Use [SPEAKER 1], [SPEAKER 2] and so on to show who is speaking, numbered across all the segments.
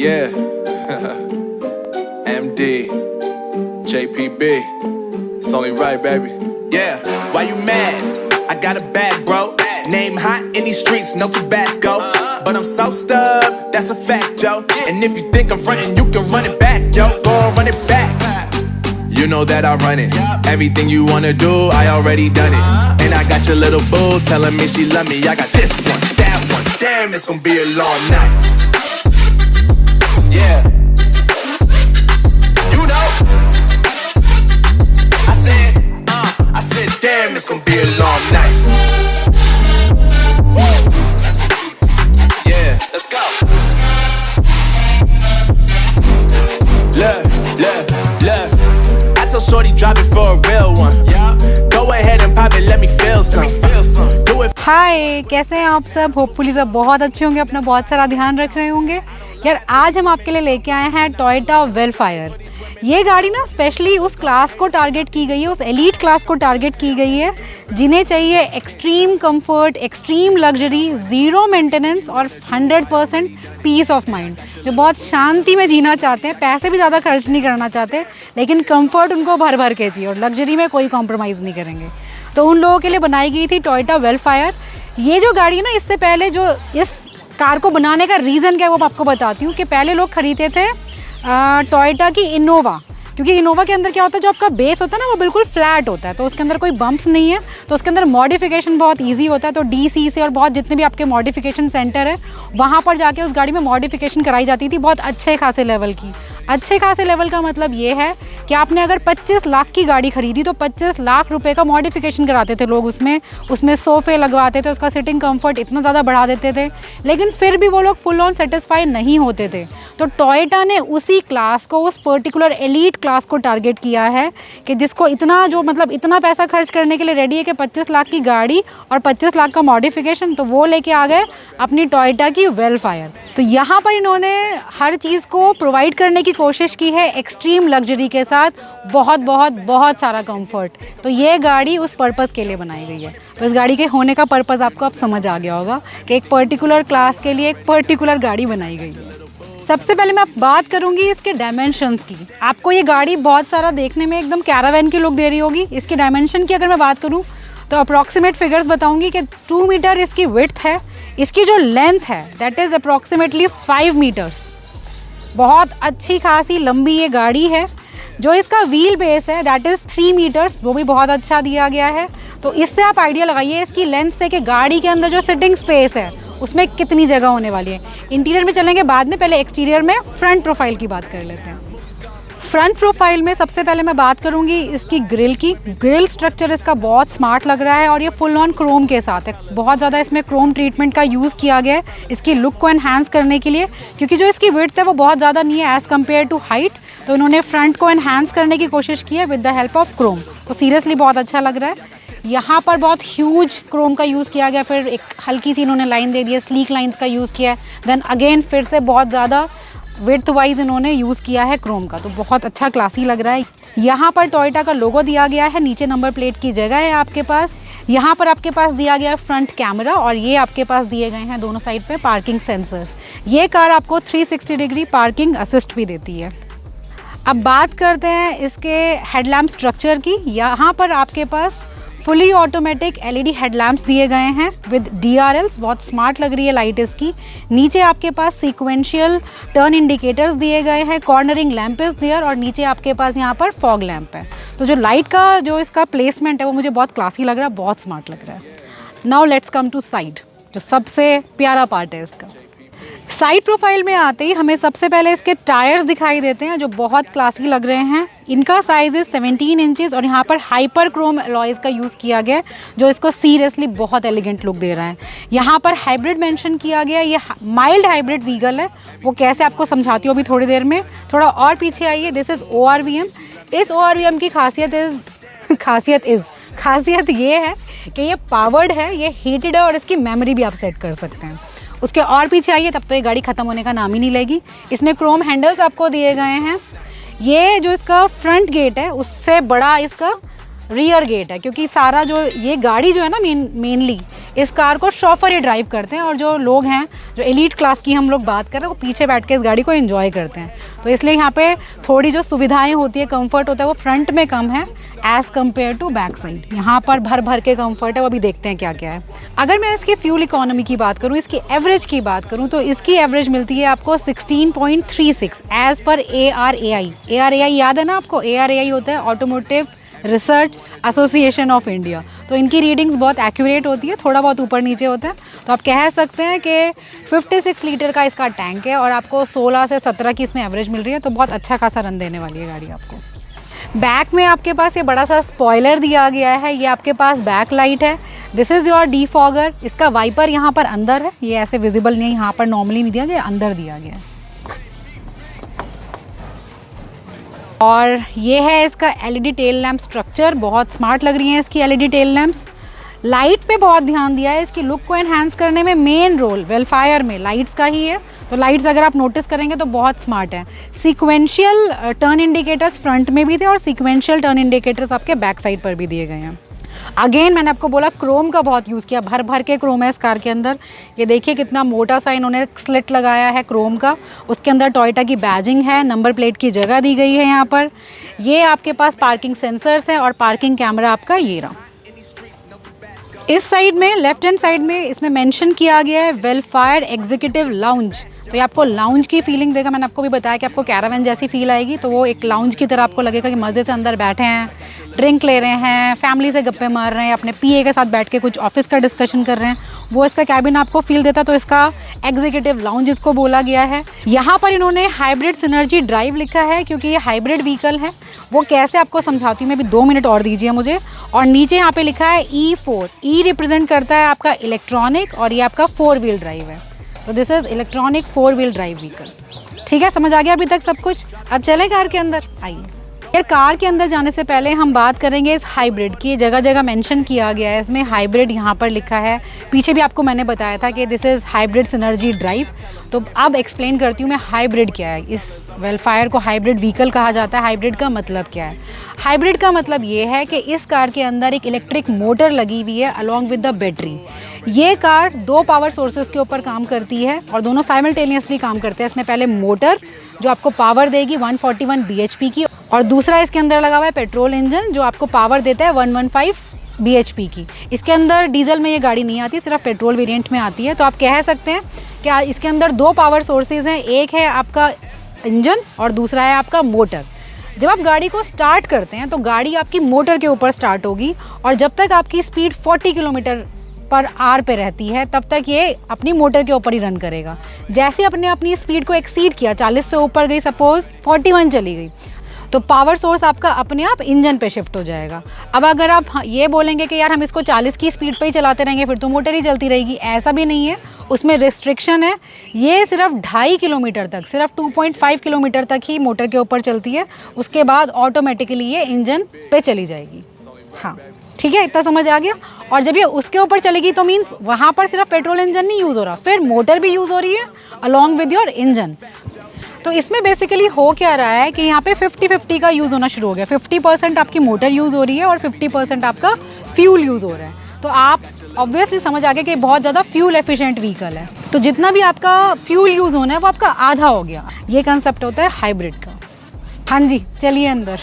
[SPEAKER 1] Yeah. MD, JPB. It's only right, baby.
[SPEAKER 2] Yeah, why you mad? I got a bag, bro. Name hot in these streets, no Tabasco. But I'm so stubbed, that's a fact, yo. And if you think I'm frontin', you can run it back, yo. Go on, run it back. You know that I run it. Everything you wanna do, I already done it. And I got your little boo telling me she love me. I got this one, that one. Damn, it's gonna be a long night. Yeah. You know. I said, damn, it's gonna be a long night. Yeah, let's go. Look. I tell Shorty drop it for a real one. Go ahead and pop it, let me feel some. Do it.
[SPEAKER 3] हाय, कैसे हैं आप सब? Hopefully सब बहुत अच्छे होंगे, अपना बहुत सारा ध्यान रख रहे होंगे। यार आज हम आपके लिए लेके आए हैं टोयोटा वेलफायर। ये गाड़ी ना स्पेशली उस क्लास को टारगेट की गई है, उस एलीट क्लास को टारगेट की गई है जिन्हें चाहिए extreme comfort, extreme luxury, zero maintenance और 100% पीस ऑफ माइंड। जो बहुत शांति में जीना चाहते हैं, पैसे भी ज़्यादा खर्च नहीं करना चाहते, लेकिन कंफर्ट उनको भर भर के चाहिए और लग्जरी में कोई कॉम्प्रोमाइज़ नहीं करेंगे। तो उन लोगों के लिए बनाई गई थी टोयोटा वेलफायर। ये जो गाड़ी है ना, इससे पहले जो इस कार को बनाने का रीज़न क्या है वो मैं आपको बताती हूँ। कि पहले लोग खरीदते थे टोयोटा की इनोवा, क्योंकि इनोवा के अंदर क्या होता है, जो आपका बेस होता है ना वो बिल्कुल फ्लैट होता है, तो उसके अंदर कोई बम्प्स नहीं है, तो उसके अंदर मॉडिफिकेशन बहुत इजी होता है। तो डीसी से और बहुत जितने भी आपके मॉडिफिकेशन सेंटर है वहाँ पर जाके उस गाड़ी में मॉडिफिकेशन कराई जाती थी, बहुत अच्छे खासे लेवल की। अच्छे खासे लेवल का मतलब ये है कि आपने अगर 25 लाख की गाड़ी खरीदी तो 25 लाख रुपए का मॉडिफिकेशन कराते थे लोग, उसमें सोफ़े लगवाते थे, उसका सिटिंग कंफर्ट इतना ज़्यादा बढ़ा देते थे, लेकिन फिर भी वो लोग फुल ऑन सेटिस्फाई नहीं होते थे। तो टोयोटा ने उसी क्लास को, उस पर्टिकुलर एलीट क्लास को टारगेट किया है कि जिसको इतना पैसा खर्च करने के लिए रेडी है कि 25 लाख की गाड़ी और 25 लाख का मॉडिफिकेशन, तो वो लेके आ गए अपनी टोयोटा की वेलफायर। तो यहाँ पर इन्होंने हर चीज़ को प्रोवाइड करने की कोशिश की है एक्सट्रीम लग्जरी के साथ, बहुत सारा कंफर्ट। तो ये गाड़ी उस पर्पज़ के लिए बनाई गई है। तो इस गाड़ी के होने का पर्पज़ आपको अब समझ आ गया होगा कि एक पर्टिकुलर क्लास के लिए एक पर्टिकुलर गाड़ी बनाई गई है। सबसे पहले मैं बात करूंगी इसके डायमेंशंस की। आपको ये गाड़ी बहुत सारा देखने में एकदम कैरावैन की लुक दे रही होगी। इसके डायमेंशन की अगर मैं बात करूं तो अप्रॉक्सीमेट फिगर्स बताऊंगी कि 2 मीटर इसकी विड्थ है। इसकी जो लेंथ है दैट इज़ अप्रॉक्सीमेटली 5 मीटर्स। बहुत अच्छी खासी लंबी ये गाड़ी है। जो इसका व्हील बेस है दैट इज़ 3 मीटर्स, वो भी बहुत अच्छा दिया गया है। तो इससे आप आइडिया लगाइए इसकी लेंथ से कि गाड़ी के अंदर जो सिटिंग स्पेस है उसमें कितनी जगह होने वाली है। इंटीरियर में चलेंगे बाद में, पहले एक्सटीरियर में फ्रंट प्रोफाइल की बात कर लेते हैं। फ्रंट प्रोफाइल में सबसे पहले मैं बात करूंगी इसकी ग्रिल की। ग्रिल स्ट्रक्चर इसका बहुत स्मार्ट लग रहा है और ये फुल ऑन क्रोम के साथ है। बहुत ज़्यादा इसमें क्रोम ट्रीटमेंट का यूज़ किया गया है इसकी लुक को एनहांस करने के लिए, क्योंकि जो इसकी विड्थ है वो बहुत ज़्यादा नहीं है एज़ कम्पेयर टू हाइट। तो इन्होंने फ्रंट को एनहांस करने की कोशिश की है with the help of Chrome. तो सीरियसली बहुत अच्छा लग रहा है। यहाँ पर बहुत ह्यूज क्रोम का यूज़ किया गया, फिर एक हल्की सी इन्होंने लाइन दे दी है, स्लीक लाइंस का यूज़ किया है, देन अगेन फिर से बहुत ज़्यादा विड्थ वाइज इन्होंने यूज़ किया है क्रोम का। तो बहुत अच्छा क्लासी लग रहा है। यहाँ पर टोयोटा का लोगो दिया गया है, नीचे नंबर प्लेट की जगह है आपके पास। यहाँ पर आपके पास दिया गया है फ्रंट कैमरा और ये आपके पास दिए गए हैं दोनों साइड पे पार्किंग सेंसर्स। ये कार आपको 360 डिग्री पार्किंग असिस्ट भी देती है। अब बात करते हैं इसके हेडलैम्प स्ट्रक्चर की। यहाँ पर आपके पास फुली ऑटोमेटिक एलईडी हेडलैम्प्स दिए गए हैं विद DRLs। बहुत स्मार्ट लग रही है लाइट इसकी। नीचे आपके पास सीक्वेंशियल टर्न इंडिकेटर्स दिए गए हैं, कॉर्नरिंग लैम्प इज देयर और नीचे आपके पास यहाँ पर फॉग लैम्प है। तो जो लाइट का जो इसका प्लेसमेंट है वो मुझे बहुत क्लासी लग रहा है, बहुत स्मार्ट लग रहा है। Now let's come to side, जो सबसे प्यारा पार्ट है इसका। साइड प्रोफाइल में आते ही हमें सबसे पहले इसके टायर्स दिखाई देते हैं जो बहुत क्लासी लग रहे हैं। इनका साइज़ है 17 इंचेस और यहाँ पर हाइपर क्रोम अलॉयज़ का यूज़ किया गया है जो इसको सीरियसली बहुत एलिगेंट लुक दे रहा है। यहाँ पर हाइब्रिड मेंशन किया गया है, ये माइल्ड हाइब्रिड व्हीकल है। वो कैसे आपको समझाती हूँ अभी थोड़ी देर में। थोड़ा और पीछे आइए, दिस इज़ ORVM। इस ORVM की खासियत ये है कि ये पावर्ड है, ये हीटेड है और इसकी मेमोरी भी आप सेट कर सकते हैं। उसके और पीछे आइए तब तो ये गाड़ी ख़त्म होने का नाम ही नहीं लेगी। इसमें क्रोम हैंडल्स आपको दिए गए हैं। ये जो इसका फ्रंट गेट है उससे बड़ा इसका रियर गेट है, क्योंकि सारा जो ये गाड़ी जो है ना मेनली इस कार को शॉफर ही ड्राइव करते हैं, और जो लोग हैं जो एलीट क्लास की हम लोग बात कर रहे हैं वो पीछे बैठ के इस गाड़ी को एंजॉय करते हैं। तो इसलिए यहाँ पे थोड़ी जो सुविधाएं होती है, कंफर्ट होता है, वो फ्रंट में कम है as compare to back side. यहाँ पर भर भर के कंफर्ट है, वो भी देखते हैं क्या क्या है। अगर मैं इसकी फ्यूल इकोनॉमी की बात करूँ, इसकी एवरेज की बात करूँ, तो इसकी एवरेज मिलती है आपको 16.36 एज़ पर ARAI। ARAI याद है ना आपको? ARAI होता है automotive research association of India. तो इनकी रीडिंग्स बहुत एक्यूरेट होती है, थोड़ा बहुत ऊपर नीचे होता है। तो आप कह सकते हैं कि 56 लीटर का इसका टैंक है और आपको 16 से 17 की इसमें एवरेज मिल रही है, तो बहुत अच्छा खासा रन देने वाली है गाड़ी आपको। बैक में आपके पास ये बड़ा सा स्पॉइलर दिया गया है, ये आपके पास बैक लाइट है। This is your defogger. इसका वाइपर यहाँ पर अंदर है, ये ऐसे विजिबल नहीं है, यहाँ पर नॉर्मली नहीं दिया गया, अंदर दिया गया है। और ये है इसका LED टेल लैम्प स्ट्रक्चर, बहुत स्मार्ट लग रही है इसकी LED टेल लैम्प्स। लाइट पे बहुत ध्यान दिया है, इसकी लुक को एनहांस करने में मेन रोल वेलफायर में लाइट्स का ही है। तो लाइट्स अगर आप नोटिस करेंगे तो बहुत स्मार्ट है। सीक्वेंशियल टर्न इंडिकेटर्स फ्रंट में भी थे और सीक्वेंशियल टर्न इंडिकेटर्स आपके बैक साइड पर भी दिए गए हैं। अगेन मैंने आपको बोला क्रोम का बहुत यूज़ किया, भर भर के क्रोम है इस कार के अंदर। ये देखिए कितना मोटा सा इन्होंने स्लिट लगाया है क्रोम का। उसके अंदर टोयोटा की बैजिंग है, नंबर प्लेट की जगह दी गई है यहाँ पर। ये आपके पास पार्किंग सेंसर्स हैं और पार्किंग कैमरा आपका ये रहा। इस साइड में लेफ्ट हैंड साइड में इसमें मेंशन किया गया है वेलफायर एग्जीक्यूटिव लाउंज। तो ये आपको लाउंज की फीलिंग देगा। मैंने आपको भी बताया कि आपको कैरावैन जैसी फील आएगी, तो वो एक लाउंज की तरह आपको लगेगा कि मज़े से अंदर बैठे हैं, ड्रिंक ले रहे हैं, फैमिली से गप्पे मार रहे हैं, अपने PA के साथ बैठ के कुछ ऑफिस का डिस्कशन कर रहे हैं, वो इसका कैबिन आपको फील देता। तो इसका एग्जीक्यूटिव लाउंज इसको बोला गया है। यहाँ पर इन्होंने हाइब्रिड सिनर्जी ड्राइव लिखा है, क्योंकि ये हाइब्रिड व्हीकल है। वो कैसे आपको समझाती हूँ मैं, भी 2 मिनट और दीजिए मुझे। और नीचे यहाँ पे लिखा है E4। E रिप्रेजेंट करता है आपका इलेक्ट्रॉनिक और ये आपका 4 व्हील ड्राइव है। तो this is electronic 4 wheel drive vehicle. ठीक है, समझ आ गया अभी तक सब कुछ? अब चले कार के अंदर, आइए। यार कार के अंदर जाने से पहले हम बात करेंगे इस हाइब्रिड की। जगह जगह मेंशन किया गया है इसमें हाइब्रिड, यहाँ पर लिखा है। पीछे भी आपको मैंने बताया था कि this is hybrid synergy drive. तो अब एक्सप्लेन करती हूँ मैं हाइब्रिड क्या है। इस वेलफायर को हाइब्रिड व्हीकल कहा जाता है। हाइब्रिड का मतलब क्या है? हाइब्रिड का मतलब ये है कि इस कार के अंदर एक इलेक्ट्रिक मोटर लगी हुई है अलॉन्ग विद द बैटरी। ये कार 2 पावर सोर्सेज के ऊपर काम करती है और दोनों साइमल्टेनियसली काम करते हैं। इसमें पहले मोटर जो आपको पावर देगी 141 bhp की, और दूसरा इसके अंदर लगा हुआ है पेट्रोल इंजन जो आपको पावर देता है 115 bhp की। इसके अंदर डीजल में ये गाड़ी नहीं आती, सिर्फ पेट्रोल वेरिएंट में आती है। तो आप कह सकते हैं कि इसके अंदर 2 पावर सोर्सेज हैं, एक है आपका इंजन और दूसरा है आपका मोटर। जब आप गाड़ी को स्टार्ट करते हैं तो गाड़ी आपकी मोटर के ऊपर स्टार्ट होगी और जब तक आपकी स्पीड 40 km/h पे रहती है तब तक ये अपनी मोटर के ऊपर ही रन करेगा। जैसे अपने अपनी स्पीड को एक्सीड किया, 40 से ऊपर गई, सपोज 41 चली गई, तो पावर सोर्स आपका अपने आप इंजन पे शिफ्ट हो जाएगा। अब अगर आप ये बोलेंगे कि यार हम इसको 40 की स्पीड पे ही चलाते रहेंगे फिर तो मोटर ही चलती रहेगी, ऐसा भी नहीं है। उसमें रिस्ट्रिक्शन है। ये सिर्फ 2.5 किलोमीटर तक, सिर्फ 2.5 किलोमीटर तक ही मोटर के ऊपर चलती है। उसके बाद ऑटोमेटिकली ये इंजन पे चली जाएगी। हाँ ठीक है, इतना समझ आ गया। और जब ये उसके ऊपर चलेगी तो मीन्स वहाँ पर सिर्फ पेट्रोल इंजन नहीं यूज़ हो रहा, फिर मोटर भी यूज़ हो रही है अलॉन्ग विद योर इंजन। तो इसमें बेसिकली हो क्या रहा है कि यहाँ पे 50-50 का यूज़ होना शुरू हो गया। 50% आपकी मोटर यूज़ हो रही है और 50% आपका फ्यूल यूज़ हो रहा है। तो आप ऑब्वियसली समझ आ गया कि बहुत ज़्यादा फ्यूल एफिशिएंट व्हीकल है। तो जितना भी आपका फ्यूल यूज़ होना है वो आपका आधा हो गया। ये कंसेप्ट होता है हाइब्रिड का। हाँ जी, चलिए अंदर।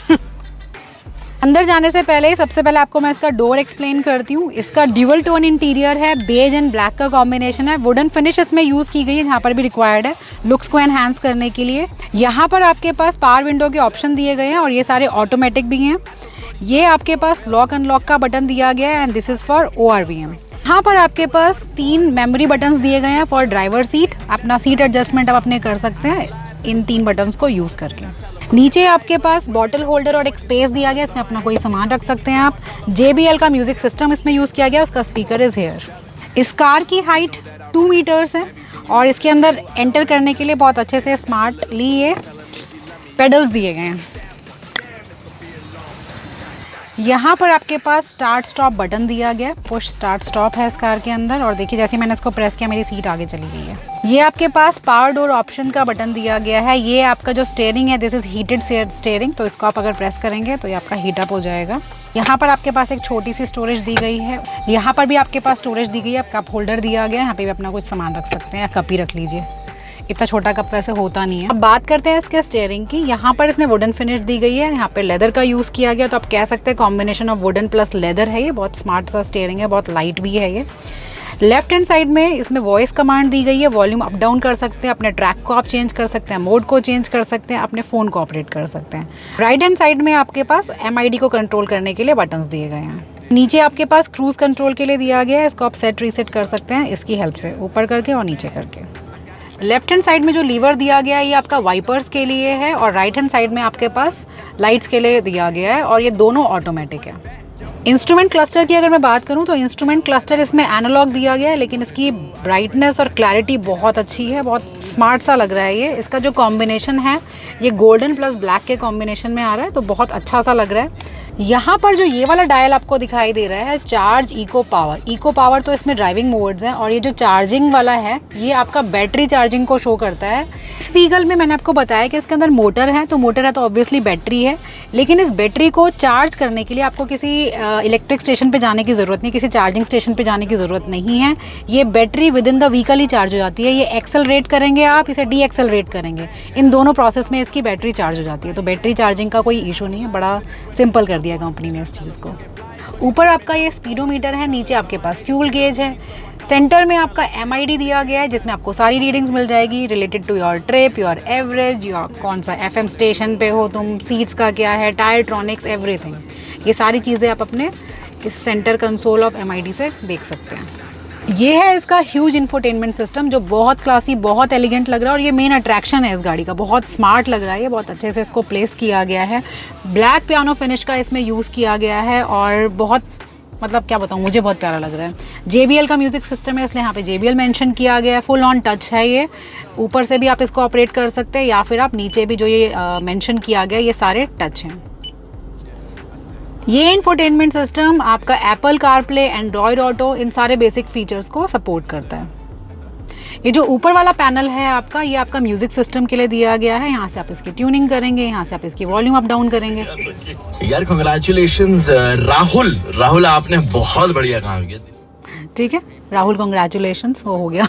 [SPEAKER 3] अंदर जाने से पहले सबसे पहले आपको मैं इसका डोर एक्सप्लेन करती हूँ। इसका ड्यूअल टोन इंटीरियर है, बेज एंड ब्लैक का कॉम्बिनेशन है। वुडन फिनिश इसमें यूज़ की गई है, यहाँ पर भी रिक्वायर्ड है लुक्स को एनहांस करने के लिए। यहाँ पर आपके पास पावर विंडो के ऑप्शन दिए गए हैं और ये सारे ऑटोमेटिक भी हैं। ये आपके पास लॉक अनलॉक का बटन दिया गया है and this is for ORVM। यहाँ पर आपके पास 3 मेमोरी बटन्स दिए गए हैं फॉर ड्राइवर सीट। अपना सीट एडजस्टमेंट आप अपने कर सकते हैं इन 3 बटन्स को यूज़ करके। नीचे आपके पास बॉटल होल्डर और एक स्पेस दिया गया, इसमें अपना कोई सामान रख सकते हैं आप। JBL का म्यूजिक सिस्टम इसमें यूज़ किया गया, उसका स्पीकर इज़ हेयर। इस कार की हाइट 2 मीटर्स है और इसके अंदर एंटर करने के लिए बहुत अच्छे से स्मार्टली ये पेडल्स दिए गए हैं। यहाँ पर आपके पास स्टार्ट स्टॉप बटन दिया गया, पुश स्टार्ट स्टॉप है इस कार के अंदर। और देखिए जैसे मैंने इसको प्रेस किया मेरी सीट आगे चली गई है। ये आपके पास पावर डोर ऑप्शन का बटन दिया गया है। ये आपका जो स्टीयरिंग है दिस इज हीटेड स्टीयरिंग, तो इसको आप अगर प्रेस करेंगे तो ये आपका हीट अप हो जाएगा। यहाँ पर आपके पास एक छोटी सी स्टोरेज दी गई है, यहाँ पर भी आपके पास स्टोरेज दी गई है, कप होल्डर दिया गया है, यहाँ पे भी अपना कुछ सामान रख सकते हैं या कप ही रख लीजिए, इतना छोटा कप वैसे होता नहीं है। अब बात करते हैं इसके स्टीयरिंग की। यहाँ पर इसमें वुडन फिनिश दी गई है, यहाँ पे लेदर का यूज़ किया गया, तो आप कह सकते हैं combination of wooden plus leather है ये। बहुत स्मार्ट सा स्टीयरिंग है, बहुत लाइट भी है ये। लेफ्ट हैंड साइड में इसमें वॉइस कमांड दी गई है, वॉल्यूम अप डाउन कर सकते हैं, अपने ट्रैक को आप चेंज कर सकते हैं, मोड को चेंज कर सकते हैं, अपने फ़ोन को ऑपरेट कर सकते हैं। राइट हैंड साइड में आपके पास MID को कंट्रोल करने के लिए बटन्स दिए गए हैं। नीचे आपके पास क्रूज कंट्रोल के लिए दिया गया है, इसको आप सेट रीसेट कर सकते हैं इसकी हेल्प से, ऊपर करके और नीचे करके। लेफ्ट हैंड साइड में जो लीवर दिया गया है ये आपका वाइपर्स के लिए है, और राइट हैंड साइड में आपके पास लाइट्स के लिए दिया गया है, और ये दोनों ऑटोमेटिक है। इंस्ट्रूमेंट क्लस्टर की अगर मैं बात करूं तो इंस्ट्रूमेंट क्लस्टर इसमें एनालॉग दिया गया है, लेकिन इसकी ब्राइटनेस और क्लैरिटी बहुत अच्छी है, बहुत स्मार्ट सा लग रहा है ये। इसका जो कॉम्बिनेशन है ये गोल्डन प्लस ब्लैक के कॉम्बिनेशन में आ रहा है, तो बहुत अच्छा सा लग रहा है। यहाँ पर जो ये वाला डायल आपको दिखाई दे रहा है चार्ज इको पावर तो इसमें ड्राइविंग मोड्स हैं, और ये जो चार्जिंग वाला है ये आपका बैटरी चार्जिंग को शो करता है। इस व्हीकल में मैंने आपको बताया कि इसके अंदर मोटर है, तो मोटर है तो ऑब्वियसली बैटरी है, लेकिन इस बैटरी को चार्ज करने के लिए आपको किसी इलेक्ट्रिक स्टेशन पे जाने की ज़रूरत नहीं, किसी चार्जिंग स्टेशन पे जाने की ज़रूरत नहीं है। ये battery with in the vehicle he charge हो जाती है। ये एक्सेलरेट करेंगे आप, इसे डी एक्सेलरेट करेंगे, इन दोनों प्रोसेस में इसकी बैटरी चार्ज हो जाती है, तो बैटरी चार्जिंग का कोई इशू नहीं है। बड़ा सिंपल कर दिया कंपनी ने इस चीज़ को। ऊपर आपका ये स्पीडोमीटर है, नीचे आपके पास फ्यूल गेज है, सेंटर में आपका MID दिया गया है जिसमें आपको सारी रीडिंग्स मिल जाएगी related to your trip, your average, your कौन सा FM स्टेशन पे हो तुम, सीट्स का क्या है, टायर ट्रॉनिक्स, एवरीथिंग। ये सारी चीज़ें आप अपने इस सेंटर कंसोल ऑफ MID से देख सकते हैं। ये है इसका ह्यूज इंफोटेनमेंट सिस्टम जो बहुत क्लासी, बहुत एलिगेंट लग रहा है, और ये मेन अट्रैक्शन है इस गाड़ी का। बहुत स्मार्ट लग रहा है ये, बहुत अच्छे से इसको प्लेस किया गया है। ब्लैक पियानो फिनिश का इसमें यूज़ किया गया है, और बहुत मतलब क्या बताऊँ, मुझे बहुत प्यारा लग रहा है। JBL का म्यूजिक सिस्टम है, इसलिए यहाँ पे JBL मेंशन किया गया है। फुल ऑन टच है ये, ऊपर से भी आप इसको ऑपरेट कर सकते हैं, या फिर आप नीचे भी जो ये मेंशन किया गया ये सारे टच हैं। ये इंफोटेनमेंट सिस्टम आपका एप्पल कारप्ले, एंड्रॉयड ऑटो, इन सारे बेसिक फीचर्स को सपोर्ट करता है। ये जो ऊपर वाला पैनल है आपका, ये आपका म्यूजिक सिस्टम के लिए दिया गया है। यहाँ से आप इसकी ट्यूनिंग करेंगे, यहाँ से आप इसकी वॉल्यूम अप डाउन करेंगे।
[SPEAKER 4] यार कांग्रेचुलेशंस राहुल, आपने बहुत बढ़िया काम किया।
[SPEAKER 3] ठीक है राहुल, कॉन्ग्रेचुलेशंस, वो हो गया।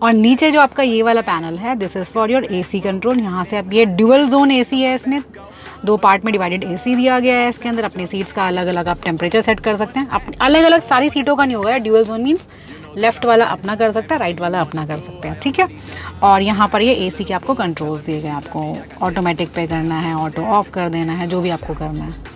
[SPEAKER 3] और नीचे जो आपका ये वाला पैनल है, this is for your AC control. यहाँ से आप, ये ड्यूअल जोन AC है, इसमें 2 पार्ट में डिवाइडेड AC दिया गया है। इसके अंदर अपनी सीट्स का अलग अलग आप टेम्परेचर सेट कर सकते हैं। अलग अलग सारी सीटों का नहीं होगा, ड्यूअल जोन मीन्स लेफ्ट वाला अपना कर सकता है, राइट वाला अपना कर सकते हैं, ठीक है। और यहाँ पर ये AC के आपको कंट्रोल्स दिए गए, आपको ऑटोमेटिक पे करना है, ऑटो ऑफ कर देना है, जो भी आपको करना है।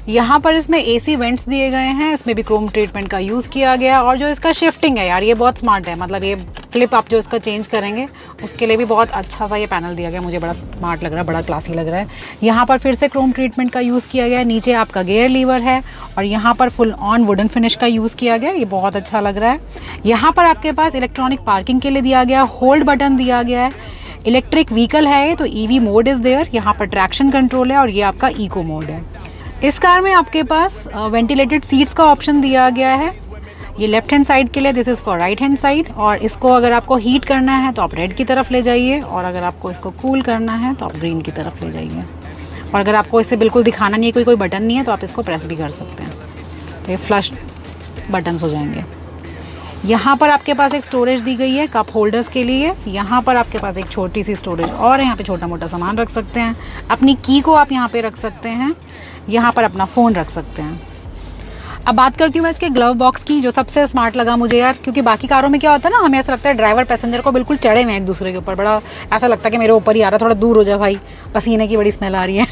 [SPEAKER 3] यहाँ पर इसमें AC वेंट्स दिए गए हैं, इसमें भी क्रोम ट्रीटमेंट का यूज़ किया गया। और जो इसका शिफ्टिंग है यार, ये बहुत स्मार्ट है, मतलब ये फ्लिप आप जो इसका चेंज करेंगे उसके लिए भी बहुत अच्छा सा ये पैनल दिया गया। मुझे बड़ा स्मार्ट लग रहा है, बड़ा क्लासी लग रहा है। यहाँ पर फिर से क्रोम ट्रीटमेंट का यूज़ किया गया है। नीचे आपका गियर लीवर है, और यहाँ पर फुल ऑन वुडन फिनिश का यूज़ किया गया, ये बहुत अच्छा लग रहा है। यहाँ पर आपके पास इलेक्ट्रॉनिक पार्किंग के लिए दिया गया, होल्ड बटन दिया गया है। इलेक्ट्रिक व्हीकल है ये, तो EV मोड इज़ देयर। यहाँ पर ट्रैक्शन कंट्रोल है, और ये आपका इको मोड है। इस कार में आपके पास वेंटिलेटेड सीट्स का ऑप्शन दिया गया है। ये लेफ्ट हैंड साइड के लिए, this is for right hand side. और इसको अगर आपको हीट करना है तो आप रेड की तरफ ले जाइए, और अगर आपको इसको कूल करना है तो आप ग्रीन की तरफ ले जाइए। और अगर आपको इसे बिल्कुल दिखाना नहीं है, कोई बटन नहीं है, तो आप इसको प्रेस भी कर सकते हैं, तो ये फ्लश बटन्स हो जाएंगे। यहाँ पर आपके पास एक स्टोरेज दी गई है कप होल्डर्स के लिए। यहाँ पर आपके पास एक छोटी सी स्टोरेज और है, यहाँ पे छोटा मोटा सामान रख सकते हैं। अपनी की को आप यहाँ पे रख सकते हैं, यहाँ पर अपना फ़ोन रख सकते हैं। अब बात करती हूँ मैं इसके ग्लव बॉक्स की, जो सबसे स्मार्ट लगा मुझे यार, क्योंकि बाकी कारों में क्या होता है ना, हमें ऐसा लगता है ड्राइवर पैसेंजर को बिल्कुल चढ़े हुए एक दूसरे के ऊपर, बड़ा ऐसा लगता है कि मेरे ऊपर ही आ रहा है, थोड़ा दूर हो जा भाई, पसीने की बड़ी स्मेल आ रही है।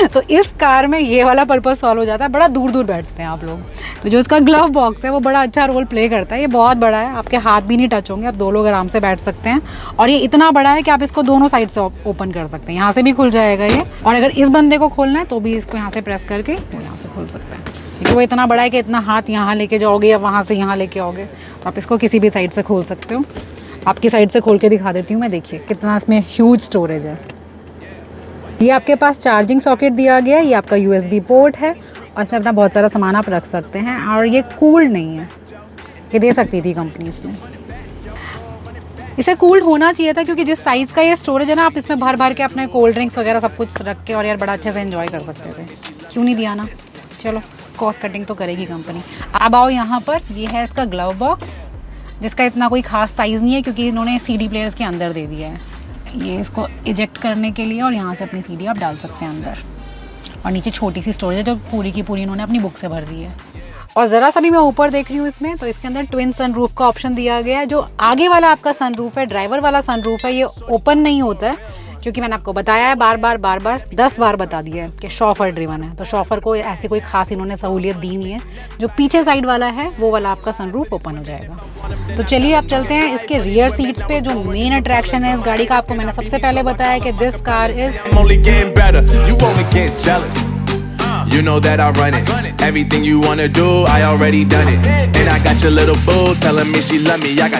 [SPEAKER 3] तो इस कार में ये वाला पर्पस सॉल्व हो जाता है, बड़ा दूर दूर बैठते हैं आप लोग, तो जो इसका ग्लव बॉक्स है वो बड़ा अच्छा रोल प्ले करता है। ये बहुत बड़ा है, आपके हाथ भी नहीं टच होंगे, आप 2 लोग आराम से बैठ सकते हैं। और ये इतना बड़ा है कि आप इसको दोनों साइड से ओपन कर सकते हैं, यहाँ से भी खुल जाएगा ये, और अगर इस बंदे को खोलना है तो भी इसको यहाँ से प्रेस करके वो यहाँ से खोल सकते हैं, क्योंकि वो इतना बड़ा है कि इतना हाथ यहाँ लेके जाओगे या वहाँ से यहाँ लेके आओगे, तो आप इसको किसी भी साइड से खोल सकते हो। आपकी साइड से खोल के दिखा देती हूँ मैं, देखिए कितना इसमें ह्यूज स्टोरेज है। ये आपके पास चार्जिंग सॉकेट दिया गया है, ये आपका USB पोर्ट है, और इसमें अपना बहुत सारा सामान आप रख सकते हैं। और ये कूल्ड नहीं है, ये दे सकती थी कंपनी इसमें, इसे कूल्ड होना चाहिए था, क्योंकि जिस साइज़ का ये स्टोरेज है ना, आप इसमें भर भर के अपने कोल्ड ड्रिंक्स वगैरह सब कुछ रख के और यार बड़ा अच्छे से एंजॉय कर सकते थे। क्यों नहीं दिया ना, चलो कॉस्ट कटिंग तो करेगी कंपनी। अब आओ यहाँ पर, ये है इसका ग्लव बॉक्स, जिसका इतना कोई खास साइज़ नहीं है क्योंकि इन्होंने CD प्लेयर्स के अंदर दे दिया है। ये इसको इजेक्ट करने के लिए, और यहाँ से अपनी CD आप डाल सकते हैं अंदर, और नीचे छोटी सी स्टोरेज है जो पूरी की पूरी इन्होंने अपनी बुक से भर दी है। और ज़रा सा भी मैं ऊपर देख रही हूँ इसमें, तो इसके अंदर ट्विन सनरूफ का ऑप्शन दिया गया है। जो आगे वाला आपका सनरूफ है, ड्राइवर वाला सनरूफ है, ये ओपन नहीं होता है क्योंकि मैंने आपको बताया है बार बार 10 बार बता दिया है कि शॉफर ड्रिवन है, तो शॉफर को ऐसी कोई खास इन्होंने सहूलियत दी नहीं है। जो पीछे साइड वाला है वो वाला आपका सनरूफ ओपन हो जाएगा। तो चलिए आप चलते हैं इसके रियर सीट्स पे। जो मेन अट्रैक्शन है इस गाड़ी का, आपको मैंने सबसे पहले बताया कि this car is
[SPEAKER 2] You know that I run it. Everything you wanna do, I already done it. And I got your little boo telling me she love me. I got